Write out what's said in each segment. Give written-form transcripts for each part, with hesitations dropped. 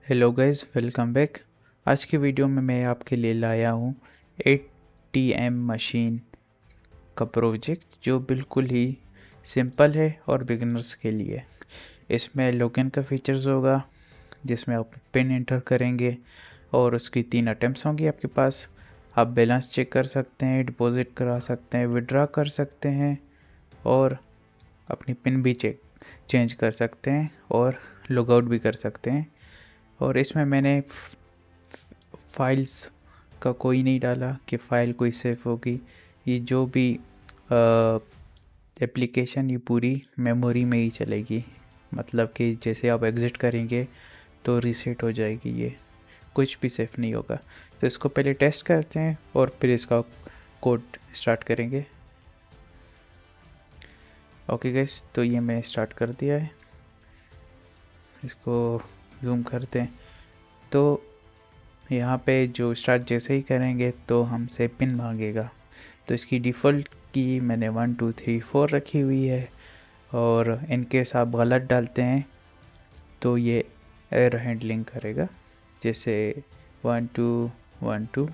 Hello guys, welcome back. आज की video में मैं आपके लिए लाया हूँ ATM मशीन का प्रोजेक्ट जो बिल्कुल ही सिंपल है और बिगिनर्स के लिए। इसमें लॉगिन का फीचर्स होगा जिसमें आप पिन एंटर करेंगे और उसकी 3 अटैम्प्ट्स होंगी आपके पास। आप बैलेंस चेक कर सकते हैं, डिपॉजिट करा सकते हैं, विड्रॉ कर सकते हैं और अपनी पिन भी चेंज कर सकते हैं और लॉग आउट भी कर सकते हैं। और इसमें मैंने फाइल्स का कोई नहीं डाला कि फ़ाइल कोई सेव होगी। ये जो भी एप्लीकेशन ये पूरी मेमोरी में ही चलेगी, मतलब कि जैसे आप एग्ज़िट करेंगे तो रीसेट हो जाएगी, ये कुछ भी सेव नहीं होगा। तो इसको पहले टेस्ट करते हैं और फिर इसका कोड स्टार्ट करेंगे। ओके गाइस, तो ये मैं स्टार्ट कर दिया है। इसको जूम करते हैं तो यहाँ पे जो स्टार्ट जैसे ही करेंगे तो हमसे पिन मांगेगा। तो इसकी डिफ़ॉल्ट की मैंने 1 2 3 4 रखी हुई है और इनकेस आप गलत डालते हैं तो ये एरर हैंडलिंग करेगा, जैसे 1 2 1 2।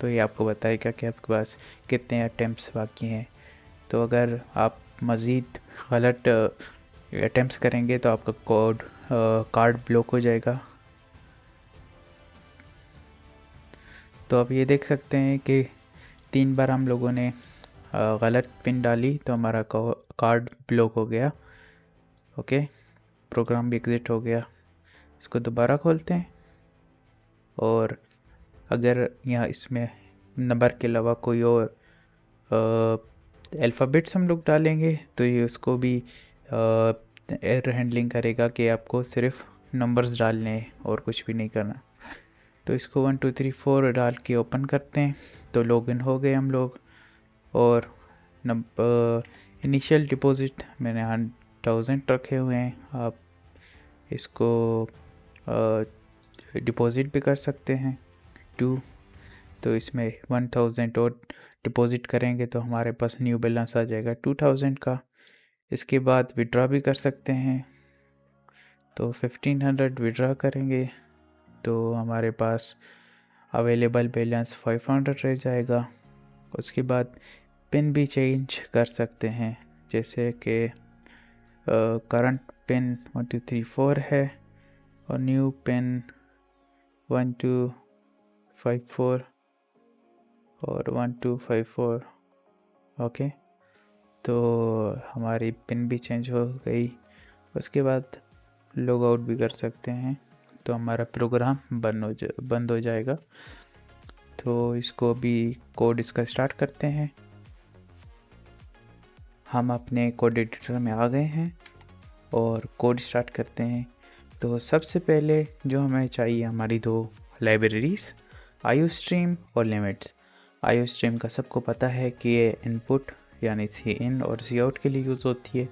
तो ये आपको बताएगा कि आपके पास कितने अटैम्प्ट्स बाकी हैं। तो अगर आप मज़ीद गलत अटैम्प्ट्स करेंगे तो आपका कार्ड ब्लॉक हो जाएगा। तो आप ये देख सकते हैं कि 3 बार हम लोगों ने गलत पिन डाली तो हमारा कार्ड ब्लॉक हो गया। ओके, प्रोग्राम भी एग्ज़िट हो गया। इसको दोबारा खोलते हैं और अगर यहाँ इसमें नंबर के अलावा कोई और अल्फ़ाबेट्स हम लोग डालेंगे तो ये उसको भी एरर हैंडलिंग करेगा कि आपको सिर्फ नंबर्स डालने हैं और कुछ भी नहीं करना। तो इसको 1 2 3 4 डाल के ओपन करते हैं तो लॉगिन हो गए हम लोग। और इनिशियल डिपॉजिट मैंने 1000 रखे हुए हैं। आप इसको डिपॉजिट भी कर सकते हैं 2। तो इसमें 1000 और डिपॉजिट करेंगे तो हमारे पास न्यू बैलेंस आ जाएगा 2000 का। इसके बाद विड्रॉ भी कर सकते हैं, तो 1500 विड्रॉ करेंगे तो हमारे पास अवेलेबल बैलेंस 500 रह जाएगा। उसके बाद पिन भी चेंज कर सकते हैं, जैसे कि करंट पिन 1 2 3 4 है और न्यू पिन 1 2 5 4 और 1 2 5 4। ओके, तो हमारी पिन भी चेंज हो गई। उसके बाद लॉग आउट भी कर सकते हैं तो हमारा प्रोग्राम बंद हो जाएगा। तो इसको भी कोड इसका स्टार्ट करते हैं। हम अपने कोड एडिटर में आ गए हैं और कोड स्टार्ट करते हैं। तो सबसे पहले जो हमें चाहिए हमारी 2 लाइब्रेरीज़, आईओस्ट्रीम और लिमिट्स। आईओस्ट्रीम का सबको पता है कि ये इनपुट यानी सी इन और सी आउट के लिए यूज़ होती है।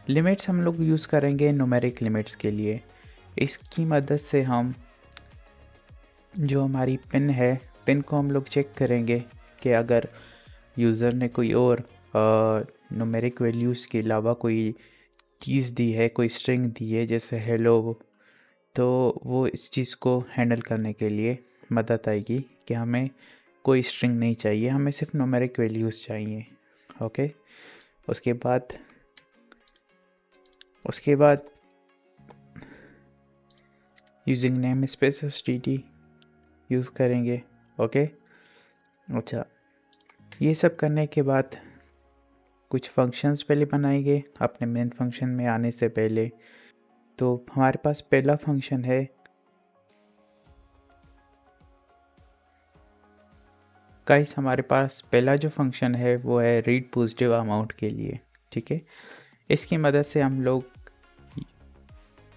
लिमिट्स हम लोग यूज़ करेंगे न्यूमेरिक लिमिट्स के लिए। इसकी मदद से हम जो हमारी पिन है, पिन को हम लोग चेक करेंगे कि अगर यूज़र ने कोई और न्यूमेरिक वैल्यूज़ के अलावा कोई चीज़ दी है, कोई स्ट्रिंग दी है जैसे हेलो, तो वो इस चीज़ को हैंडल करने के लिए मदद आएगी कि हमें कोई स्ट्रिंग नहीं चाहिए, हमें सिर्फ न्यूमेरिक वैल्यूज़ चाहिए। ओके, उसके बाद using name space std use करेंगे। ओके, अच्छा, ये सब करने के बाद कुछ फंक्शंस पहले बनाएंगे अपने मेन फंक्शन में आने से पहले। तो हमारे पास पहला फंक्शन है गाइस, हमारे पास पहला जो फंक्शन है वो है रीड पॉजिटिव अमाउंट के लिए। ठीक है, इसकी मदद से हम लोग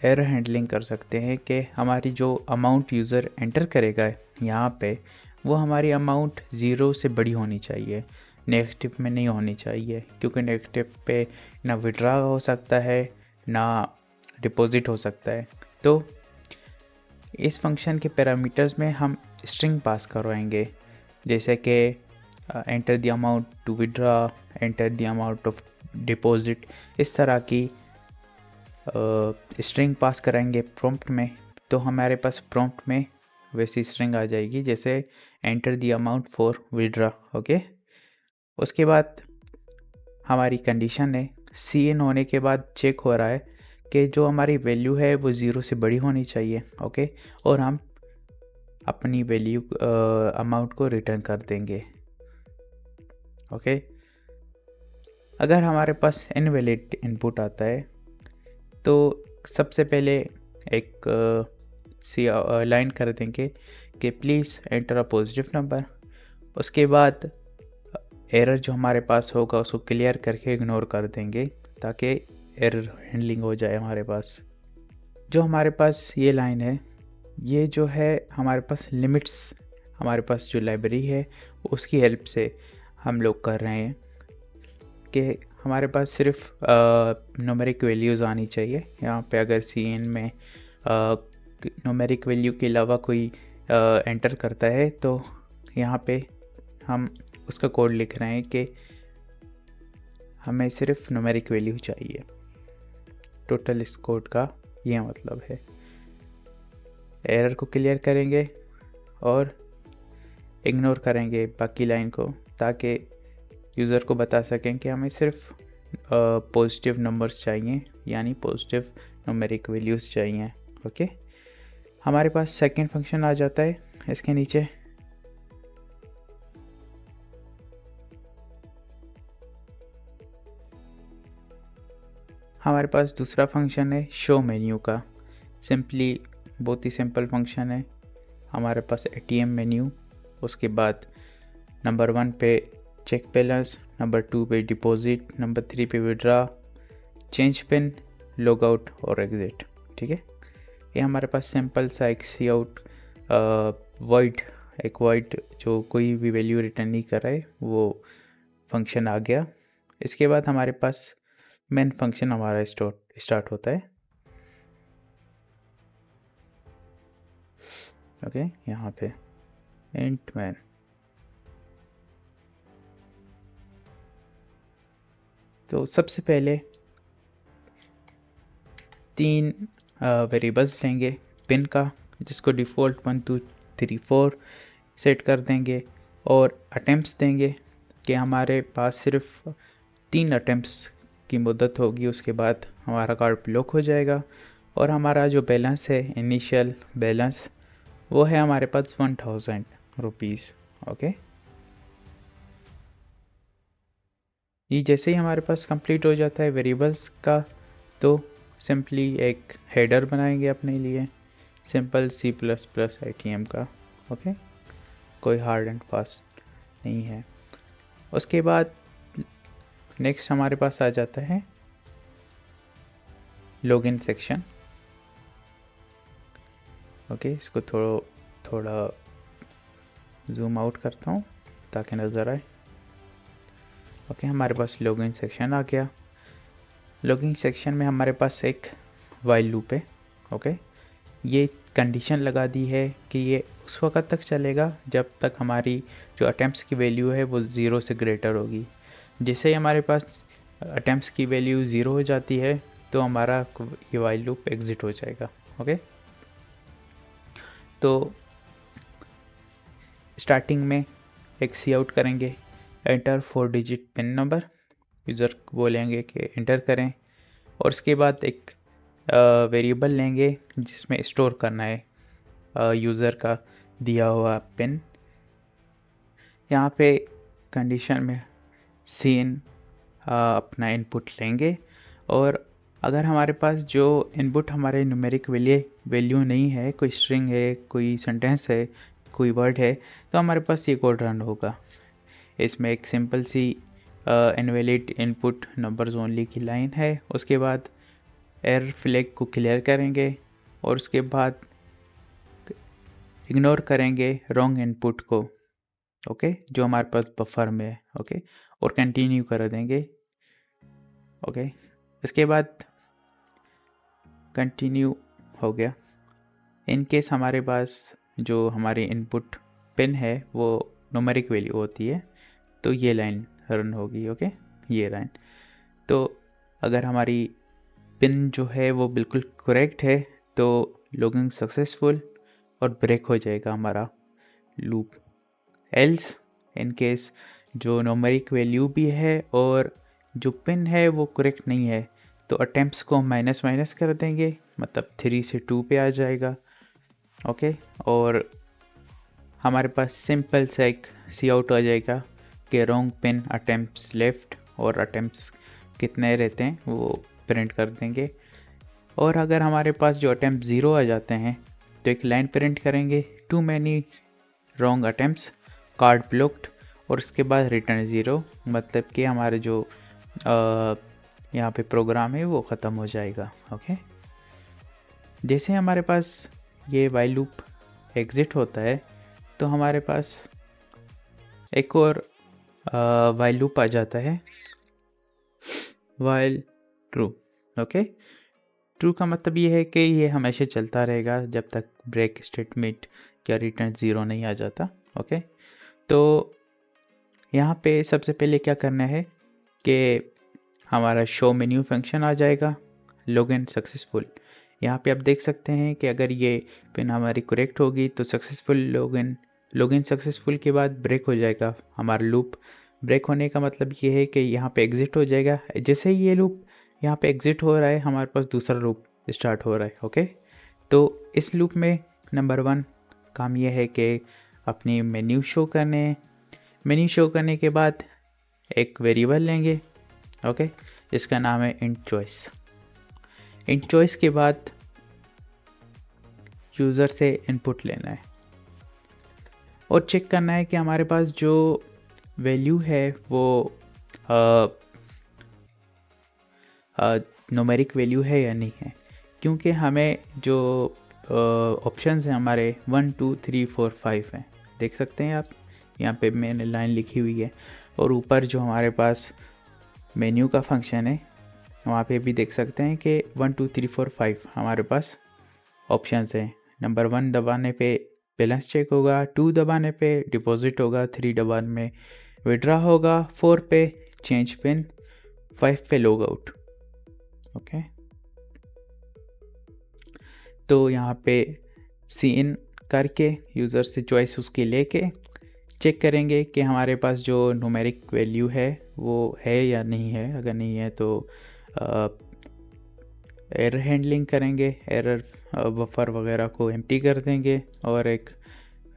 एरर हैंडलिंग कर सकते हैं कि हमारी जो अमाउंट यूज़र एंटर करेगा यहाँ पे, वो हमारी अमाउंट 0 से बड़ी होनी चाहिए, नेगेटिव में नहीं होनी चाहिए, क्योंकि नेगेटिव पे ना विड्रॉ हो सकता है ना डिपॉजिट हो सकता है। तो इस फंक्शन के पैरामीटर्स में हम स्ट्रिंग पास करवाएंगे, जैसे कि enter the amount to withdraw, enter the amount of deposit, इस तरह की स्ट्रिंग पास कराएंगे प्रॉम्प्ट में। तो हमारे पास प्रॉम्प्ट में वैसी स्ट्रिंग आ जाएगी जैसे enter the amount for withdraw. Okay, उसके बाद हमारी कंडीशन है सी इन होने के बाद चेक हो रहा है कि जो हमारी वैल्यू है वो 0 से बड़ी होनी चाहिए। ओके, और हम अपनी वैल्यू अमाउंट को रिटर्न कर देंगे। ओके, अगर हमारे पास इनवैलिड इनपुट आता है तो सबसे पहले एक सी लाइन कर देंगे कि please enter a positive number. उसके बाद एरर जो हमारे पास होगा उसको क्लियर करके इग्नोर कर देंगे ताकि एरर हैंडलिंग हो जाए हमारे पास। जो हमारे पास ये लाइन है, ये जो है हमारे पास लिमिट्स, हमारे पास जो लाइब्रेरी है उसकी हेल्प से हम लोग कर रहे हैं कि हमारे पास सिर्फ न्यूमेरिक वैल्यूज़ आनी चाहिए। यहाँ पे अगर सी एन में न्यूमेरिक वैल्यू के अलावा कोई एंटर करता है तो यहाँ पे हम उसका कोड लिख रहे हैं कि हमें सिर्फ न्यूमेरिक वैल्यू चाहिए। टोटल इस कोड का यह मतलब है। एरर को क्लियर करेंगे और इग्नोर करेंगे बाकी लाइन को ताकि यूज़र को बता सकें कि हमें सिर्फ पॉजिटिव नंबर्स चाहिए, यानी पॉजिटिव न्यूमेरिक वैल्यूज़ चाहिए। ओके, हमारे पास सेकंड फंक्शन आ जाता है इसके नीचे। हमारे पास दूसरा फंक्शन है शो मेन्यू का। सिंपली बहुत ही सिंपल फंक्शन है। हमारे पास एटीएम मेन्यू, उसके बाद नंबर 1 पे चेक बैलेंस, नंबर 2 पे डिपॉजिट, नंबर 3 पे withdraw, change pin, log out और एग्जिट। ठीक है, ये हमारे पास सिंपल सा एक सी आउट वॉइड, एक वॉइड जो कोई भी वैल्यू रिटर्न नहीं कर रहा है वो फंक्शन आ गया। इसके बाद हमारे पास मेन फंक्शन हमारा स्टार्ट होता है। ओके, यहाँ पे इंट मैन। तो सबसे पहले 3 वेरिएबल्स लेंगे पिन का, जिसको डिफ़ॉल्ट 1 2 3 4 सेट कर देंगे और अटेम्प्ट्स देंगे कि हमारे पास सिर्फ 3 अटेम्प्ट्स की मुद्दत होगी। उसके बाद हमारा कार्ड ब्लॉक हो जाएगा और हमारा जो बैलेंस है, इनिशियल बैलेंस, वो है हमारे पास 1000 रुपीज़। ओके, ये जैसे ही हमारे पास कंप्लीट हो जाता है वेरिएबल्स का, तो सिंपली एक हेडर बनाएंगे अपने लिए, सिंपल C++ ATM का। ओके, कोई हार्ड एंड फास्ट नहीं है। उसके बाद नेक्स्ट हमारे पास आ जाता है लॉगिन सेक्शन। ओके, इसको थोड़ा जूम आउट करता हूँ ताकि नज़र आए। ओके, हमारे पास लॉगिन सेक्शन आ गया। लॉगिन सेक्शन में हमारे पास एक वाइल लूप है। ओके, ये कंडीशन लगा दी है कि ये उस वक्त तक चलेगा जब तक हमारी जो अटेम्प्ट्स की वैल्यू है वो 0 से ग्रेटर होगी। जैसे ही हमारे पास अटेम्प्ट्स की वैल्यू 0 हो जाती है तो हमारा ये वाइल लूप एग्ज़िट हो जाएगा। ओके, तो स्टार्टिंग में एक सी आउट करेंगे, enter 4 digit pin number, user बोलेंगे कि एंटर करें, और उसके बाद एक वेरिएबल लेंगे जिसमें स्टोर करना है यूज़र का दिया हुआ पिन। यहाँ पे कंडीशन में सीन अपना इनपुट लेंगे, और अगर हमारे पास जो इनपुट हमारे न्यूमेरिक वैल्यू नहीं है, कोई स्ट्रिंग है, कोई सेंटेंस है, कोई वर्ड है, तो हमारे पास ये कोड रन होगा। इसमें एक सिंपल सी इनवैलिड इनपुट नंबर्स ओनली की लाइन है। उसके बाद एरर फ्लैग को क्लियर करेंगे और उसके बाद इग्नोर करेंगे रॉन्ग इनपुट को, ओके, जो हमारे पास बफर में है। ओके, और कंटिन्यू कर देंगे। ओके, इसके बाद कंटिन्यू हो गया। इन केस हमारे पास जो हमारी इनपुट पिन है वो न्यूमेरिक वैल्यू होती है तो ये लाइन रन होगी। ओके, ये लाइन। तो अगर हमारी पिन जो है वो बिल्कुल करेक्ट है तो लॉगिंग सक्सेसफुल और ब्रेक हो जाएगा हमारा लूप। एल्स इन केस जो न्यूमेरिक वैल्यू भी है और जो पिन है वो करेक्ट नहीं है तो अटेम्प्ट्स को माइनस माइनस कर देंगे, मतलब 3 से 2 पे आ जाएगा। ओके, और हमारे पास सिंपल सा एक सी आउट आ जाएगा कि रॉन्ग पिन अटेम्प्ट्स लेफ्ट, और अटेम्प्ट्स कितने रहते हैं वो प्रिंट कर देंगे। और अगर हमारे पास जो अटेम्प्ट 0 आ जाते हैं तो एक लाइन प्रिंट करेंगे, too many wrong attempts card blocked, और उसके बाद रिटर्न 0, मतलब कि हमारे जो यहाँ पे प्रोग्राम है वो ख़त्म हो जाएगा। ओके, जैसे हमारे पास ये वाइल लूप एग्ज़िट होता है तो हमारे पास एक और वाइल लूप आ जाता है, वाइल ट्रू। ओके, ट्रू का मतलब ये है कि ये हमेशा चलता रहेगा जब तक ब्रेक स्टेटमेंट या रिटर्न 0 नहीं आ जाता। ओके, तो यहाँ पे सबसे पहले क्या करना है कि हमारा शो मेन्यू फंक्शन आ जाएगा, लॉगिन सक्सेसफुल। यहाँ पे आप देख सकते हैं कि अगर ये पिन हमारी करेक्ट होगी तो सक्सेसफुल लॉगिन सक्सेसफुल के बाद ब्रेक हो जाएगा हमारा लूप। ब्रेक होने का मतलब ये है कि यहाँ पे एग्ज़िट हो जाएगा। जैसे ही ये लूप यहाँ पे एग्ज़िट हो रहा है हमारे पास दूसरा लूप स्टार्ट हो रहा है। ओके, तो इस लूप में नंबर 1 काम ये है कि अपनी मेन्यू शो करने के बाद एक वेरिएबल लेंगे। ओके, इसका नाम है इंट चॉइस। इंट चॉइस के बाद यूज़र से इनपुट लेना है और चेक करना है कि हमारे पास जो वैल्यू है वो न्यूमेरिक वैल्यू है या नहीं है, क्योंकि हमें जो ऑप्शंस हैं हमारे 1 2 3 4 5 हैं, देख सकते हैं आप, यहाँ पे मैंने लाइन लिखी हुई है। और ऊपर जो हमारे पास मेन्यू का फंक्शन है वहाँ पे भी देख सकते हैं कि 1 2 3 4 5 हमारे पास ऑप्शंस हैं। नंबर 1 दबाने पे बैलेंस चेक होगा, 2 दबाने पे डिपॉजिट होगा, 3 दबाने में विड्रॉ होगा, 4 पे चेंज पिन, 5 पे लॉग आउट। ओके, तो यहाँ पे सी इन करके यूज़र से चॉइस उसकी लेके चेक करेंगे कि हमारे पास जो न्यूमेरिक वैल्यू है वो है या नहीं है। अगर नहीं है तो एरर हैंडलिंग करेंगे, एरर बफर वगैरह को एम्प्टी कर देंगे और एक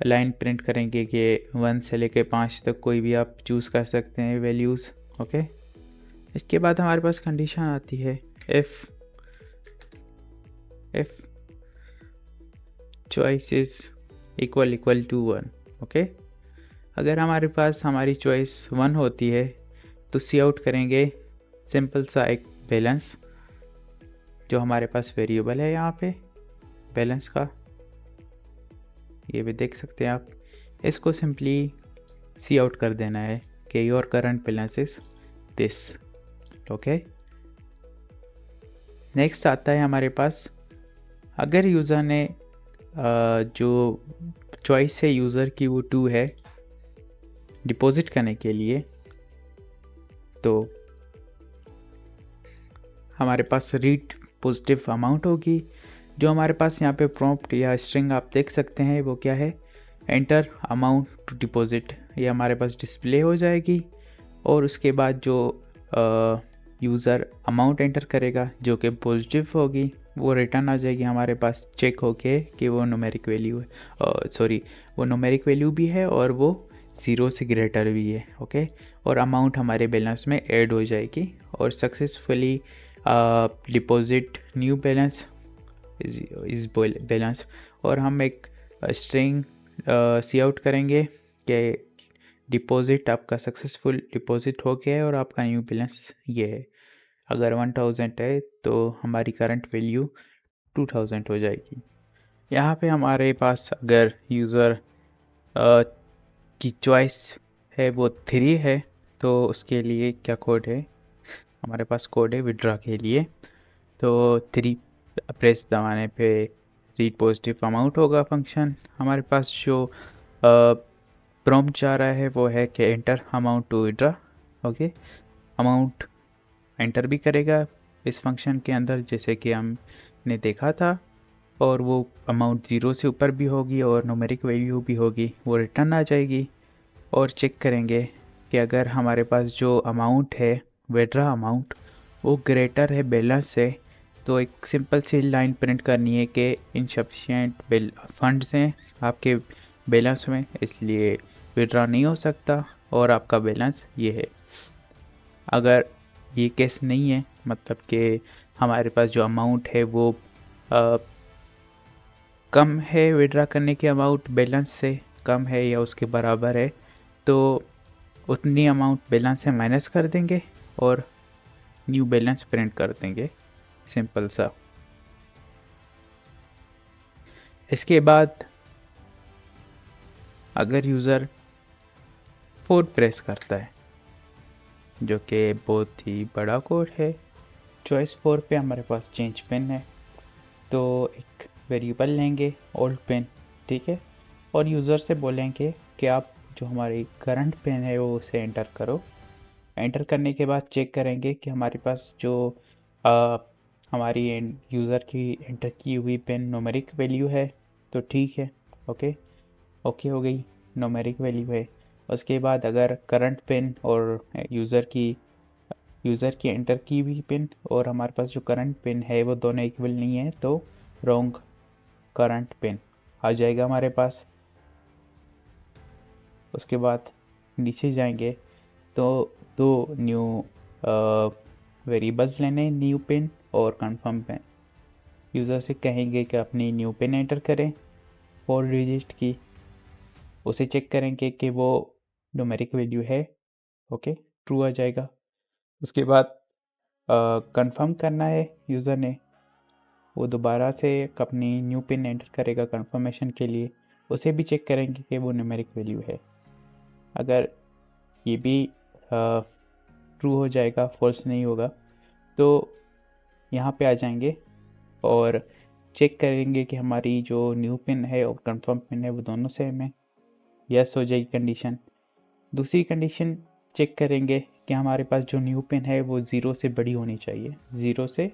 लाइन प्रिंट करेंगे कि 1 से लेके 5 तक कोई भी आप चूज़ कर सकते हैं वैल्यूज़। ओके, इसके बाद हमारे पास कंडीशन आती है if choice is equal to 1। Okay, अगर हमारे पास हमारी चॉइस 1 होती है तो सी आउट करेंगे सिंपल सा एक बैलेंस, जो हमारे पास वेरिएबल है यहाँ पे बैलेंस का, ये भी देख सकते हैं आप। इसको सिंपली सी आउट कर देना है कि your current balance is this. Okay, next आता है हमारे पास, अगर यूज़र ने जो चॉइस है यूज़र की वो 2 है डिपॉजिट करने के लिए, तो हमारे पास रीड पॉजिटिव अमाउंट होगी। जो हमारे पास यहाँ पे प्रॉम्प्ट या स्ट्रिंग आप देख सकते हैं वो क्या है, एंटर अमाउंट टू डिपॉजिट, ये हमारे पास डिस्प्ले हो जाएगी। और उसके बाद जो यूज़र अमाउंट एंटर करेगा जो कि पॉजिटिव होगी वो रिटर्न आ जाएगी हमारे पास चेक होके कि वो न्यूमेरिक वैल्यू है, वो न्यूमेरिक वैल्यू भी है और वो 0 से ग्रेटर भी है। ओके, और अमाउंट हमारे बैलेंस में ऐड हो जाएगी और सक्सेसफुली डिपॉजिट न्यू बैलेंस इस बैलेंस। और हम एक स्ट्रिंग सी आउट करेंगे कि डिपॉजिट आपका सक्सेसफुल डिपॉजिट हो गया है और आपका न्यू बैलेंस ये है। अगर 1000 है तो हमारी करंट वैल्यू 2000 हो जाएगी। यहाँ पे हमारे पास अगर यूज़र की चॉइस है वो 3 है तो उसके लिए क्या कोड है, हमारे पास कोड है विड्रॉ के लिए। तो 3 प्रेस दबाने पे रीड पॉजिटिव अमाउंट होगा फंक्शन। हमारे पास जो प्रॉम्प्ट जा रहा है वो है कि enter amount to withdraw. Okay, amount enter भी करेगा इस फंक्शन के अंदर जैसे कि हमने देखा था। और वो अमाउंट ज़ीरो से ऊपर भी होगी और न्यूमेरिक वैल्यू भी होगी, वो रिटर्न आ जाएगी। और चेक करेंगे कि अगर हमारे पास जो अमाउंट है विड्रॉ अमाउंट वो ग्रेटर है बैलेंस से, तो एक सिंपल सी लाइन प्रिंट करनी है कि इनसफिशिएंट फंड्स हैं आपके बैलेंस में, इसलिए विड्रॉ नहीं हो सकता और आपका बैलेंस ये है। अगर ये केस नहीं है, मतलब कि हमारे पास जो अमाउंट है वो कम है, विड्रॉ करने की अमाउंट बैलेंस से कम है या उसके बराबर है, तो उतनी अमाउंट बैलेंस से माइनस कर देंगे और न्यू बैलेंस प्रिंट कर देंगे, सिंपल सा। इसके बाद अगर यूज़र 4 प्रेस करता है, जो कि बहुत ही बड़ा कोड है, चॉइस 4 पे हमारे पास चेंज पिन है, तो एक वेरिएबल लेंगे ओल्ड पिन, ठीक है, और यूज़र से बोलेंगे कि आप जो हमारी करंट पिन है वो उसे एंटर करो। एंटर करने के बाद चेक करेंगे कि हमारे पास जो हमारी यूज़र की एंटर की हुई पिन न्यूमेरिक वैल्यू है, तो ठीक है, ओके ओके हो गई, न्यूमेरिक वैल्यू है। उसके बाद अगर करंट पिन और यूज़र की एंटर की हुई पिन और हमारे पास जो करंट पिन है वो दोनों इक्वल नहीं है, तो रॉन्ग करंट पिन आ जाएगा हमारे पास। उसके बाद नीचे जाएंगे तो दो न्यू वेरिएबल्स लेने, न्यू पिन और कंफर्म पिन। यूज़र से कहेंगे कि अपनी न्यू पिन एंटर करें 4 डिजिट की, उसे चेक करेंगे कि वो न्यूमेरिक वैल्यू है, ओके ट्रू आ जाएगा। उसके बाद कंफर्म करना है यूज़र ने, वो दोबारा से अपनी न्यू पिन एंटर करेगा कंफर्मेशन के लिए, उसे भी चेक करेंगे कि वो न्यूमेरिक वैल्यू है। अगर ये भी ट्रू हो जाएगा, फॉल्स नहीं होगा, तो यहाँ पे आ जाएंगे और चेक करेंगे कि हमारी जो न्यू पिन है और कंफर्म पिन है वो दोनों सेम है, यस हो जाएगी कंडीशन। दूसरी कंडीशन चेक करेंगे कि हमारे पास जो न्यू पिन है वो ज़ीरो से बड़ी होनी चाहिए, ज़ीरो से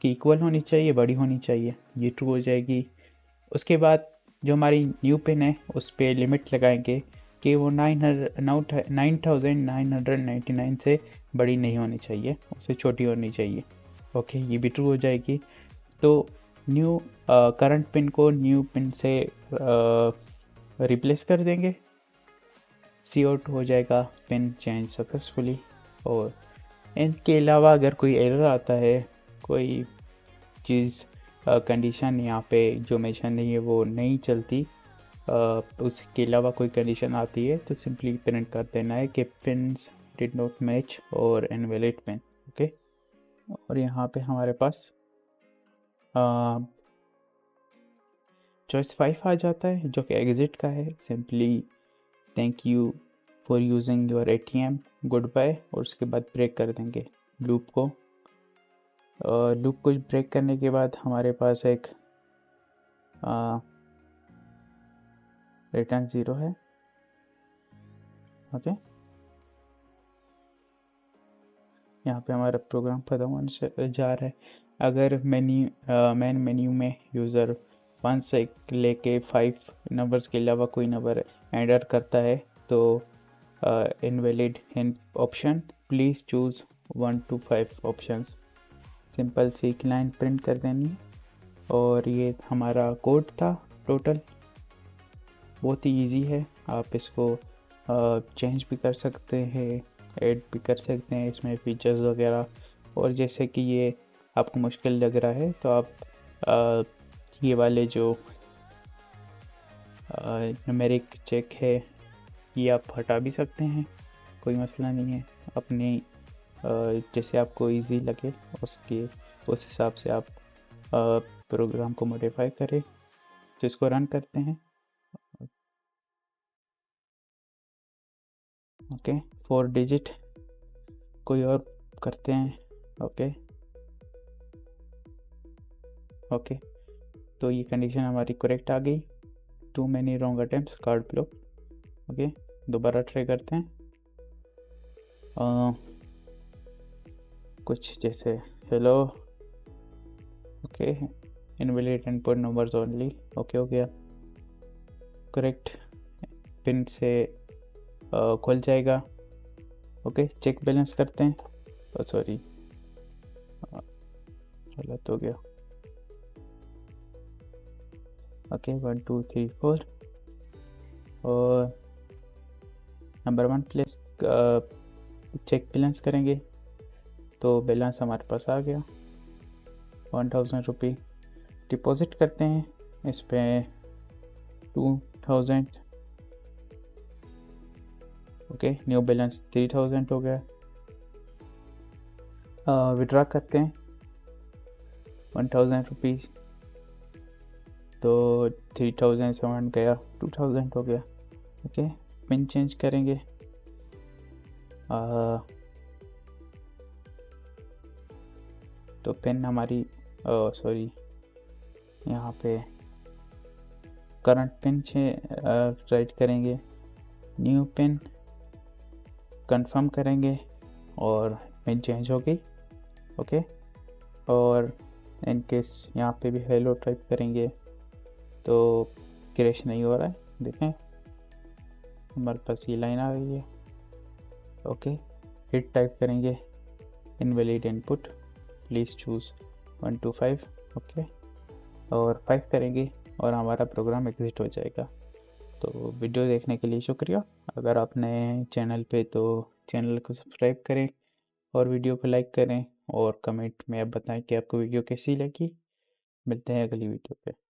की इक्वल होनी चाहिए, बड़ी होनी चाहिए, ये ट्रू हो जाएगी। उसके बाद जो हमारी न्यू पिन है उस पर लिमिट लगाएंगे कि वो 9999 से बड़ी नहीं होनी चाहिए, उससे छोटी होनी चाहिए, ओके ये भी ट्रू हो जाएगी। तो न्यू करंट पिन को न्यू पिन से रिप्लेस कर देंगे, सी आउट हो जाएगा, पिन चेंज सक्सेसफुली। और इनके अलावा अगर कोई एरर आता है, कोई चीज़ कंडीशन यहाँ पे जो मेंशन नहीं है वो नहीं चलती, उसके अलावा कोई कंडीशन आती है, तो सिंपली प्रिंट कर देना है कि पिन्स डिड नॉट मैच और इनवैलिड पिन, ओके। और यहाँ पे हमारे पास चॉइस 5 आ जाता है जो कि एग्जिट का है, simply thank you for using your ATM, goodbye, और उसके बाद ब्रेक कर देंगे लूप को। लूप को ब्रेक करने के बाद हमारे पास एक रिटर्न 0 है, ओके। यहाँ पे हमारा प्रोग्राम खत्म होने जा रहा है। अगर मेन मेन्यू में यूज़र 1 से लेके 5 नंबर्स के अलावा कोई नंबर एंटर करता है, तो invalid in option, please choose 1 to 5 options, simple सी एक लाइन प्रिंट कर देनी है। और ये हमारा कोड था टोटल, बहुत ही इजी है, आप इसको चेंज भी कर सकते हैं, ऐड भी कर सकते हैं इसमें फीचर्स वगैरह। और जैसे कि ये आपको मुश्किल लग रहा है तो आप ये वाले जो न्यूमेरिक चेक है ये आप हटा भी सकते हैं, कोई मसला नहीं है। अपनी जैसे आपको इजी लगे उस हिसाब से आप प्रोग्राम को मॉडिफाई करें। तो इसको रन करते हैं, ओके 4 डिजिट कोई और करते हैं, ओके ओके। तो ये कंडीशन हमारी करेक्ट आ गई, too many wrong attempts card block, okay. दोबारा ट्राई करते हैं, कुछ जैसे hello, okay invalid input numbers only, okay हो गया, करेक्ट, पिन से खुल जाएगा। ओके, चेक बैलेंस करते हैं, सॉरी गलत हो गया। ओके 1 2 3 4 और नंबर 1 प्लेस चेक बैलेंस करेंगे तो बैलेंस हमारे पास आ गया 1000 रुपये। डिपॉजिट करते हैं इस पे 2000, ओके, न्यू बैलेंस 3000 हो गया। विड्रॉ करते हैं 1000 रुपीज़, तो 3007 गया 2000 हो गया। ओके, पिन चेंज करेंगे, तो पिन हमारी सॉरी यहाँ पे करंट पिन राइट करेंगे, न्यू पिन कंफर्म करेंगे और पिन चेंज हो गई। ओके, और इन केस यहाँ पे भी हेलो टाइप करेंगे तो क्रैश नहीं हो रहा है, देखें हमारे पास ये लाइन आ गई है। ओके, हिट टाइप करेंगे, invalid input, please choose 1 to 5, okay, और 5 करेंगे और हमारा प्रोग्राम एग्जिट हो जाएगा। तो वीडियो देखने के लिए शुक्रिया। अगर आप नए हैं चैनल पे तो चैनल को सब्सक्राइब करें और वीडियो को लाइक करें और कमेंट में आप बताएं कि आपको वीडियो कैसी लगी। मिलते हैं अगली वीडियो पे।